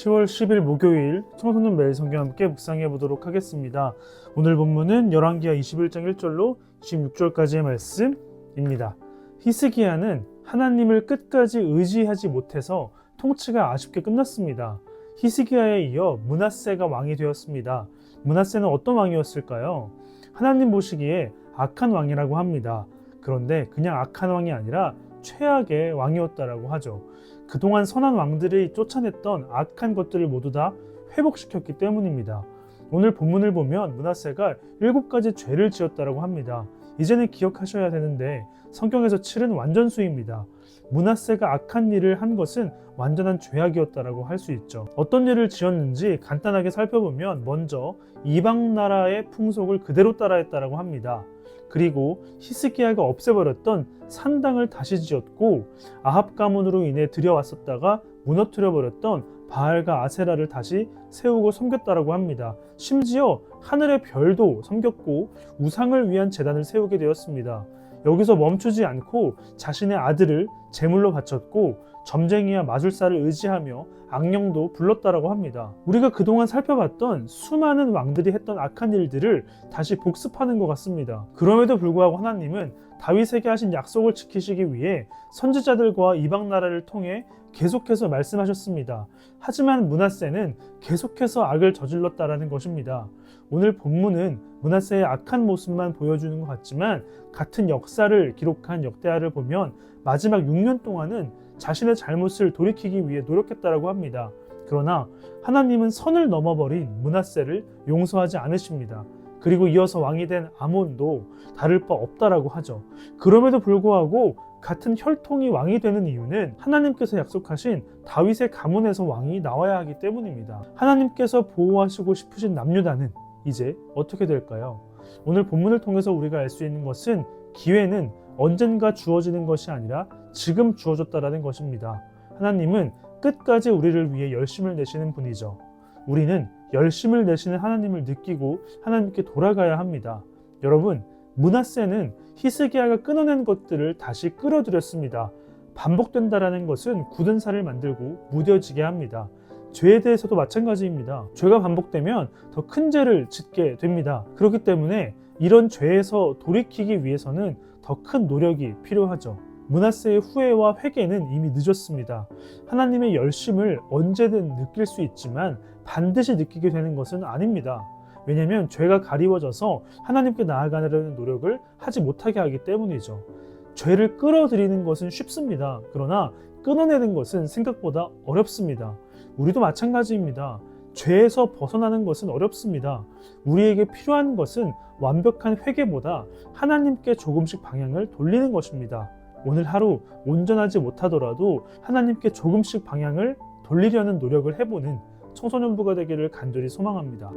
10월 10일 목요일 청소년 매일 성경 함께 묵상해 보도록 하겠습니다. 오늘 본문은 열왕기하 21장 1절로 26절까지의 말씀입니다. 히스기야는 하나님을 끝까지 의지하지 못해서 통치가 아쉽게 끝났습니다. 히스기야에 이어 므낫세가 왕이 되었습니다. 므낫세는 어떤 왕이었을까요? 하나님 보시기에 악한 왕이라고 합니다. 그런데 그냥 악한 왕이 아니라 최악의 왕이었다라고 하죠. 그동안 선한 왕들이 쫓아냈던 악한 것들을 모두 다 회복시켰기 때문입니다. 오늘 본문을 보면 므낫세가 7가지 죄를 지었다라고 합니다. 이제는 기억하셔야 되는데 성경에서 7은 완전수입니다. 므낫세가 악한 일을 한 것은 완전한 죄악이었다라고 할 수 있죠. 어떤 일을 지었는지 간단하게 살펴보면 먼저 이방 나라의 풍속을 그대로 따라했다라고 합니다. 그리고 히스기야가 없애버렸던 산당을 다시 지었고 아합 가문으로 인해 들여왔었다가 무너뜨려 버렸던 바알과 아세라를 다시 세우고 섬겼다라고 합니다. 심지어 하늘의 별도 섬겼고 우상을 위한 제단을 세우게 되었습니다. 여기서 멈추지 않고 자신의 아들을 제물로 바쳤고 점쟁이와 마술사를 의지하며 악령도 불렀다라고 합니다. 우리가 그동안 살펴봤던 수많은 왕들이 했던 악한 일들을 다시 복습하는 것 같습니다. 그럼에도 불구하고 하나님은 다윗에게 하신 약속을 지키시기 위해 선지자들과 이방 나라를 통해 계속해서 말씀하셨습니다. 하지만 므낫세는 계속해서 악을 저질렀다라는 것입니다. 오늘 본문은 므낫세의 악한 모습만 보여주는 것 같지만 같은 역사를 기록한 역대하를 보면 마지막 6년 동안은 자신의 잘못을 돌이키기 위해 노력했다라고 합니다. 그러나 하나님은 선을 넘어버린 므낫세를 용서하지 않으십니다. 그리고 이어서 왕이 된 아몬도 다를 바 없다라고 하죠. 그럼에도 불구하고 같은 혈통이 왕이 되는 이유는 하나님께서 약속하신 다윗의 가문에서 왕이 나와야 하기 때문입니다. 하나님께서 보호하시고 싶으신 남유다는 이제 어떻게 될까요? 오늘 본문을 통해서 우리가 알 수 있는 것은 기회는 언젠가 주어지는 것이 아니라 지금 주어졌다라는 것입니다. 하나님은 끝까지 우리를 위해 열심을 내시는 분이죠. 우리는 열심을 내시는 하나님을 느끼고 하나님께 돌아가야 합니다. 여러분, 므낫세는 히스기야가 끊어낸 것들을 다시 끌어들였습니다. 반복된다라는 것은 굳은 살을 만들고 무뎌지게 합니다. 죄에 대해서도 마찬가지입니다. 죄가 반복되면 더 큰 죄를 짓게 됩니다. 그렇기 때문에 이런 죄에서 돌이키기 위해서는 더 큰 노력이 필요하죠. 므낫세의 후회와 회개는 이미 늦었습니다. 하나님의 열심을 언제든 느낄 수 있지만 반드시 느끼게 되는 것은 아닙니다. 왜냐하면 죄가 가리워져서 하나님께 나아가려는 노력을 하지 못하게 하기 때문이죠. 죄를 끌어들이는 것은 쉽습니다. 그러나 끊어내는 것은 생각보다 어렵습니다. 우리도 마찬가지입니다. 죄에서 벗어나는 것은 어렵습니다. 우리에게 필요한 것은 완벽한 회개보다 하나님께 조금씩 방향을 돌리는 것입니다. 오늘 하루 온전하지 못하더라도 하나님께 조금씩 방향을 돌리려는 노력을 해보는 청소년부가 되기를 간절히 소망합니다.